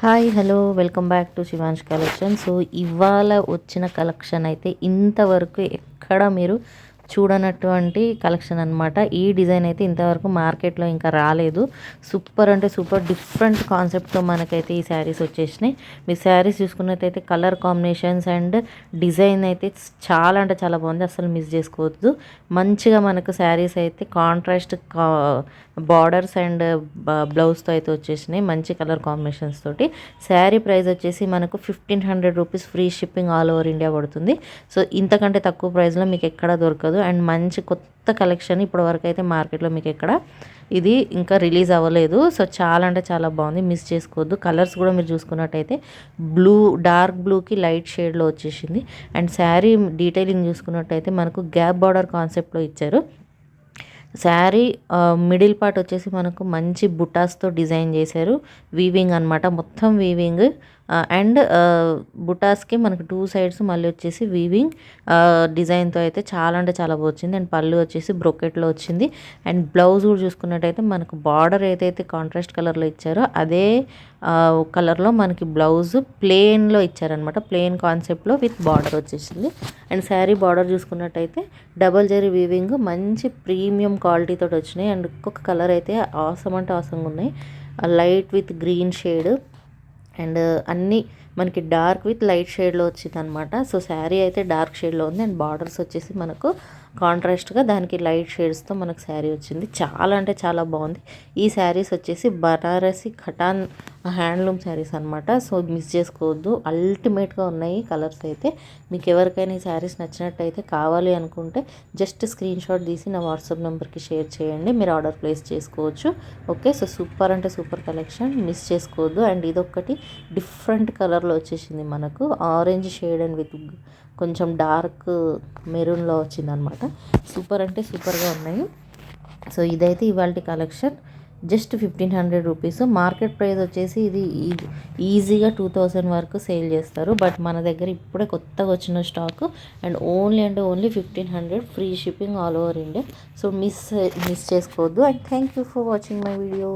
Hi hello welcome back to Shivansh collection. So ఇవాళ వచ్చిన collection అయితే ఇంతవరకు ఎక్కడ మీరు చూడనటువంటి కలెక్షన్ అనమాట. ఈ డిజైన్ అయితే ఇంతవరకు మార్కెట్లో ఇంకా రాలేదు. సూపర్ అంటే సూపర్ డిఫరెంట్ కాన్సెప్ట్తో మనకైతే ఈ శారీస్ వచ్చేసినాయి. మీ శారీస్ చూసుకున్నట్టయితే కలర్ కాంబినేషన్స్ అండ్ డిజైన్ అయితే చాలా అంటే చాలా బాగుంది, అసలు మిస్ చేసుకోవద్దు. మంచిగా మనకు శారీస్ అయితే కాంట్రాస్ట్ బార్డర్స్ అండ్ బ్లౌజ్తో అయితే వచ్చేసినాయి, మంచి కలర్ కాంబినేషన్స్ తోటి. శారీ ప్రైస్ వచ్చేసి మనకు 1500 rupees, free shipping all over India పడుతుంది. సో ఇంతకంటే తక్కువ ప్రైస్లో మీకు ఎక్కడ దొరకదు. అండ్ మంచి కొత్త కలెక్షన్ ఇప్పటి వరకు అయితే మార్కెట్లో మీకు ఎక్కడ ఇది ఇంకా రిలీజ్ అవ్వలేదు. సో చాలా అంటే చాలా బాగుంది, మిస్ చేసుకోవద్దు. కలర్స్ కూడా మీరు చూసుకున్నట్టయితే బ్లూ, డార్క్ బ్లూకి లైట్ షేడ్లో వచ్చేసింది. అండ్ శారీ డీటెయిలింగ్ చూసుకున్నట్టయితే మనకు గ్యాప్ బార్డర్ కాన్సెప్ట్లో ఇచ్చారు. శారీ మిడిల్ పార్ట్ వచ్చేసి మనకు మంచి బుటాస్తో డిజైన్ చేశారు, వీవింగ్ అనమాట, మొత్తం వీవింగ్. అండ్ బుటాస్కి మనకు 2 సైడ్స్ మళ్ళీ వచ్చేసి వీవింగ్ డిజైన్తో అయితే చాలా అంటే చాలా వచ్చింది. అండ్ పళ్ళు వచ్చేసి బ్రొకెట్లో వచ్చింది. అండ్ బ్లౌజ్ కూడా చూసుకున్నట్టయితే మనకు బార్డర్ ఏదైతే కాంట్రాస్ట్ కలర్లో ఇచ్చారో అదే కలర్లో మనకి బ్లౌజ్ ప్లెయిన్లో ఇచ్చారనమాట. ప్లెయిన్ కాన్సెప్ట్లో విత్ బార్డర్ వచ్చేసింది. అండ్ శారీ బార్డర్ చూసుకున్నట్టయితే డబల్ జరీ వీవింగ్ మంచి ప్రీమియం క్వాలిటీతో వచ్చినాయి. అండ్ ఒక్కొక్క కలర్ అయితే ఆసమ్ అంటే ఆసంగా ఉన్నాయి. Light with green shade and అన్నీ మనకి డార్క్ విత్ లైట్ షేడ్లో వచ్చింది అనమాట. సో శారీ అయితే డార్క్ షేడ్లో ఉంది. అండ్ బార్డర్స్ వచ్చేసి మనకు కాంట్రాస్ట్గా దానికి లైట్ షేడ్స్తో మనకు శారీ వచ్చింది. చాలా అంటే చాలా బాగుంది. ఈ శారీస్ వచ్చేసి బనారసి ఖటాన్ హ్యాండ్లూమ్ శారీస్ అనమాట. సో మిస్ చేసుకోవద్దు, అల్టిమేట్గా ఉన్నాయి కలర్స్ అయితే. మీకు ఎవరికైనా ఈ శారీస్ నచ్చినట్టయితే కావాలి అనుకుంటే జస్ట్ స్క్రీన్ షాట్ తీసి నా వాట్సాప్ నెంబర్కి షేర్ చేయండి, మీరు ఆర్డర్ ప్లేస్ చేసుకోవచ్చు. ఓకే, సో సూపర్ అంటే సూపర్ కలెక్షన్, మిస్ చేసుకోవద్దు. అండ్ ఇదొక్కటి డిఫరెంట్ కలర్లో వచ్చేసింది మనకు, ఆరెంజ్ షేడ్ అండ్ విత్ కొంచెం డార్క్ మెరూన్లో వచ్చిందనమాట. సూపర్ అంటే సూపర్గా ఉన్నాయి. సో ఇదైతే ఇవాళ collection, just 1500 rupees. Market price వచ్చేసి ఇది ఈజీగా 2000 వరకు సేల్ చేస్తారు. బట్ మన దగ్గర ఇప్పుడే కొత్తగా వచ్చిన స్టాక్. అండ్ ఓన్లీ అంటే only 1500, free shipping all over India. So miss చేసుకోవద్దు. And thank you for watching my video.